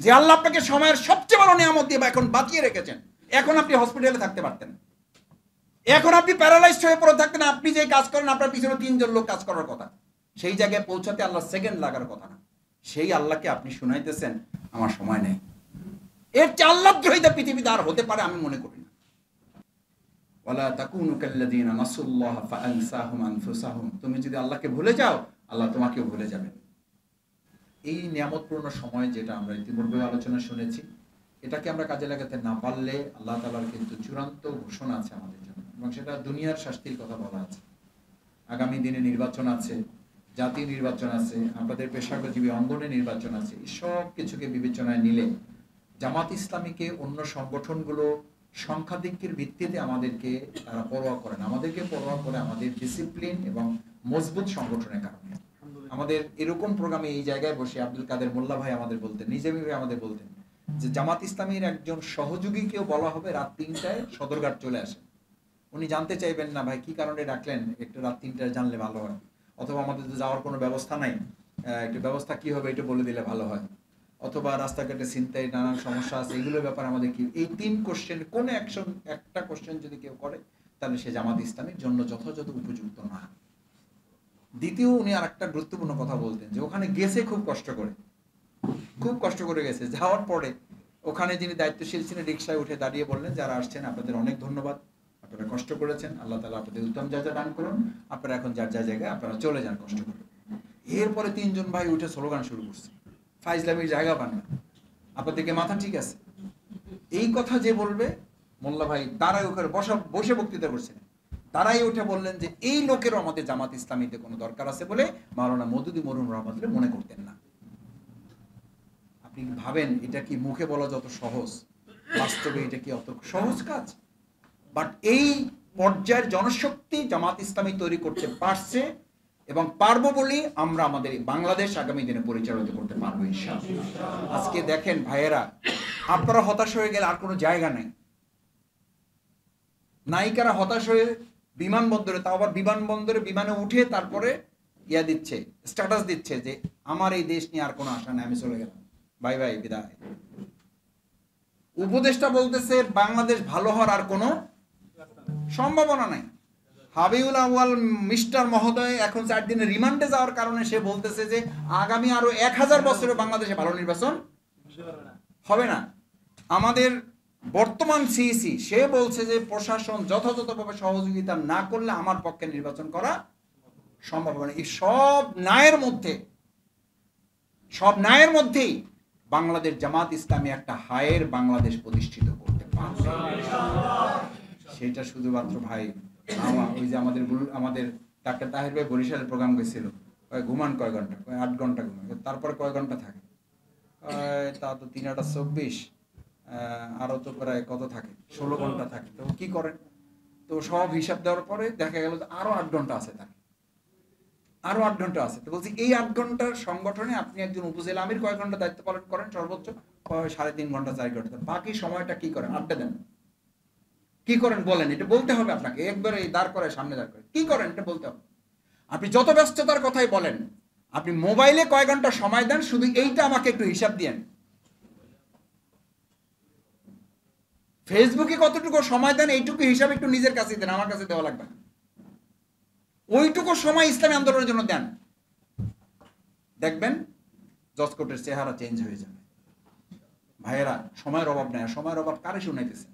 যে আল্লাহ আপনাকে সময়ের সবচেয়ে বড় নিয়ামত দিয়ে এখন বাঁচিয়ে রেখেছেন, এখন আপনি হসপিটালে থাকতে পারতেন, এখন আপনি প্যারালাইজড হয়ে পড়ে থাকতেন, আপনি যে কাজ করেন আপনার পিছনে 3 জন লোক কাজ করার কথা, সেই জায়গায় পৌঁছাতে আল্লাহ সেকেন্ড লাগার কথা না, সেই আল্লাহকে আপনি শুনাইতেছেন আমার সময় নেই। এর চেয়ে আল্লাহদ্রোহিতা পৃথিবীতে আর হতে পারে আমি মনে করি না। ওয়ালা তাকুনু কাল্লাযীনা নাসুল্লাহ ফাআনসাহুম আনফুসাহুম, তুমি যদি আল্লাহকে ভুলে যাও আল্লাহ তোমাকেও ভুলে যাবেন। এই নিয়ামতপূর্ণ সময় যেটা আমরা ইতিপূর্বে আলোচনা শুনেছি, এটাকে আমরা কাজে লাগাতে না পারলে আল্লাহ তাআলার কিন্তু চূড়ান্ত ঘোষণা আছে আমাদের জন্য, এবং সেটা দুনিয়ার শাস্তির কথা বলা আছে। আগামী দিনে নির্বাচন আছে, জাতীয় নির্বাচন আছে, আপনাদের পেশাজীবী অঙ্গনে নির্বাচন আছে। এই সব কিছুকে বিবেচনায় নিলে জামাত ইসলামীকে অন্য সংগঠনগুলো সংখ্যাধিক্যের ভিত্তিতে আমাদেরকে তারা পরোয়া করেন, আমাদেরকে পরোয়া করে আমাদের ডিসিপ্লিন এবং মজবুত সংগঠনের কারণে। আমাদের এরকম প্রোগ্রামে এই জায়গায় বসে আব্দুল কাদের মোল্লা ভাই আমাদের বলতেন, নিজামী ভাই আমাদের বলতেন যে জামাত ইসলামীর একজন সহযোগীকেও বলা হবে রাত 3টায় সদরঘাট চলে আসে। উনি জানতে চাইবেন না ভাই কি কারণে ডাকলেন, একটু রাত 3টায় জানলে ভালো হয়, অথবা আমাদের তো যাওয়ার কোনো ব্যবস্থা নাই, একটু ব্যবস্থা কি হবে এটা বলে দিলে ভালো হয়, অথবা রাস্তাঘাটে ছিনতাই নানান সমস্যা আছে, এগুলোর ব্যাপারে আমাদের কি। এই 3 কোশ্চেন কোনো একটা কোশ্চেন যদি কেউ করে তাহলে সে জামাত ইসলামীর জন্য যথাযথ উপযুক্ত না। দ্বিতীয়, উনি আর একটা গুরুত্বপূর্ণ কথা বলতেন যে ওখানে গেছে খুব কষ্ট করে গেছে। যাওয়ার পরে ওখানে যিনি দায়িত্বশীল ছিলেন রিক্সায় উঠে দাঁড়িয়ে বললেন, যারা আসছেন আপনাদের অনেক ধন্যবাদ, আপনারা কষ্ট করেছেন, আল্লাহ তাআলা আপনাদের উত্তম জাযা দান করুন, আপনারা এখন যার যা জায়গায় আপনারা চলে যান কষ্ট করে। এরপরে 3 জন ভাই উঠে স্লোগান শুরু করছে, ফাইজলামির জায়গা পান না, আপনাদেরকে মাথা ঠিক আছে। এই কথা যে বলবে মোল্লা ভাই তারাই ওখানে বসে বক্তৃতা করছেন, তারাই উঠে বললেন যে এই লোকেরও আমাদের জামাত ইসলামীতে কোনো দরকার আছে বলে মাওলানা মওদুদী মরহুম রহমাতুল্লাহ মনে করতেন না। আপনি ভাবেন এটা কি মুখে বলা যত সহজ, বাস্তবে এটা কি অত সহজ কাজ? বাট এই পর্যায়ের জনশক্তি জামাত ইসলামী তৈরি করতে পারছে এবং পারবো বলেই আমরা আমাদের বাংলাদেশ আগামী দিনে পরিচালিত করতে পারবো ইনশাআল্লাহ। আজকে দেখেন ভাইয়েরা, আপনারা হতাশ হয়ে গেলে আর কোনো জায়গা নেই। নায়িকারা হতাশ হয়ে বিমানবন্দরে, তাও আবার বিমানবন্দরে বিমানে উঠে তারপরে দিচ্ছে, স্ট্যাটাস দিচ্ছে যে আমার এই দেশ নিয়ে আর কোনো আশা নেই, আমি চলে গেলাম, বাই বাই, বিদায়। উপদেষ্টা বলতেছে বাংলাদেশ ভালো হওয়ার আর কোনো সম্ভাবনা নাই। হাবিবুল আউয়াল মিস্টার মহোদয় এখন 4 দিনের রিমান্ডে যাওয়ার কারণে সে বলতেছে যে আগামী আরো 1000 বছরে বাংলাদেশে ভালো নির্বাচন হবে না। আমাদের বর্তমান সিইসি সে বলছে যে প্রশাসন যথাযথভাবে সহযোগিতা না করলে আমার পক্ষে নির্বাচন করা সম্ভব হবে না। এই সব ন্যায়ের মধ্যেই বাংলাদেশ জামাত ইসলামী একটা হায়ের বাংলাদেশ প্রতিষ্ঠিত করতে পারবে। সেটা শুধুমাত্র ভাই ওই যে আমাদের ডাক্তার তাহির ভাই বরিশালের প্রোগ্রাম গেছিল, ঘুমান কয় ঘন্টা, 8 ঘন্টা ঘুমান, তারপরে কয় ঘন্টা থাকে, তা তো 3 8 24, আরো তো প্রায় কত থাকে, 16 ঘন্টা থাকে। তো কি করেন, তো সব হিসাব দেওয়ার পরে দেখা গেল আরো 8 ঘন্টা আছে, তাকে আরো 8 ঘন্টা আছে। তো বলছি এই 8 ঘন্টার সংগঠনে আপনি একজন উপজেলা আমির কয় ঘন্টা দায়িত্ব পালন করেন? সর্বোচ্চ 3.5 ঘন্টা 4 ঘন্টা। বাকি সময়টা কি করেন? আড্ডা দেন। কি করেন বলেন, এটা বলতে হবে আপনাকে, একবারে দাঁড় করে সামনে দাঁড় করে কি করেন এটা বলতে হবে। আপনি যত ব্যস্ততার কথাই বলেন, আপনি মোবাইলে কয় ঘন্টা সময় দেন, শুধু এইটা আমাকে একটু হিসাব দিয়েন। ফেসবুকে কতটুকু সময় দেন এইটুকু হিসাব একটু নিজের কাছে দেন, আমার কাছে দেওয়া লাগবে না। ওইটুকু সময় ইসলামী আন্দোলনের জন্য দেন, দেখবেন জজকোর্টের চেহারা চেঞ্জ হয়ে যাবে। ভাইয়েরা, সময়ের অভাব নেই। সময়ের অভাব কারে শুনাইতেছেন?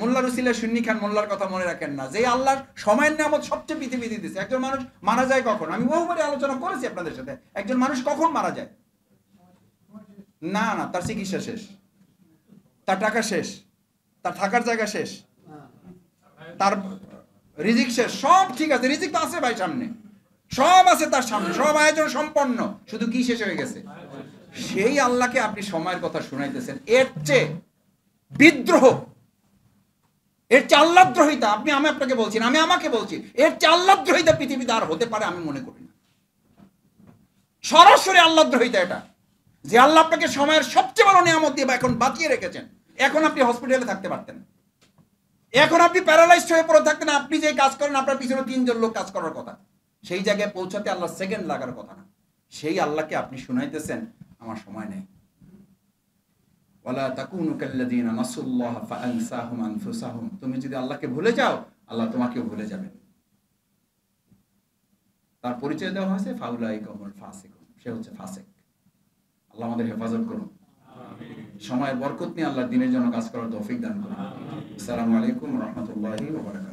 মোল্লা রসিলা সুন্নি খান মোল্লার কথা মনে রাখেন না, যে আল্লাহর সময়ের নিয়ামত সবচেয়ে পৃথিবী দিতেছে। একজন মানুষ মারা যায় কখন? আমি বহুবারই আলোচনা করেছি আপনাদের সাথে। একজন মানুষ কখন মারা যায়? না, তার চিকিৎসা শেষ, তার টাকা শেষ, তার থাকার জায়গা শেষ, তার রিজিক শেষ, সব ঠিক আছে। রিজিক তো আছে ভাই সামনে, সব আছে তার সামনে, সব আয়োজন সম্পন্ন, শুধু কি শেষ হয়ে গেছে? সেই আল্লাহকে আপনি সময়ের কথা শুনাইতেছেন। এর চেয়ে বিদ্রোহ, এর চেয়ে আল্লাহদ্রোহিতা, আমি আপনাকে বলছি না, আমি আমাকে বলছি, এর চেয়ে আল্লাহদ্রোহিতা পৃথিবীতে আর হতে পারে আমি মনে করি না। সরাসরি আল্লাহদ্রোহিতা এটা, যে আল্লাহ আপনাকে সময়ের সবচেয়ে বড় নিয়ামত দিয়ে এখন বাঁচিয়ে রেখেছেন, এখন আপনি হসপিটালে থাকতে পারতেন, এখন আপনি প্যারালাইজড হয়ে পড়ে থাকতেন, আপনি যে কাজ করেন আপনার পিছনে 3 জন লোক কাজ করার কথা, সেই জায়গায় পৌঁছাতে আল্লাহ সেকেন্ড লাগার কথা না, সেই আল্লাহকে আপনি শুনাইতেছেন আমার সময় নেই। ওয়ালা তাকুনু কাল্লাযীনা নাসুল্লাহ ফাআনসাহুম আনফুসাহুম, তুমি যদি আল্লাহকে ভুলে যাও আল্লাহ তোমাকেও ভুলে যাবেন। তার পরিচয় দেওয়া হয়েছে ফাউলাইকা হুমুল ফাসিকুন, সে হচ্ছে ফাসিক। আল্লাহ আমাদের হেফাজত করুন, সময়ের বরকত নিয়ে আল্লাহ দ্বীনের জন্য কাজ করার তৌফিক দান করুন। আসসালামু আলাইকুম ওয়া রাহমাতুল্লাহি ওয়া বারাকাতুহু।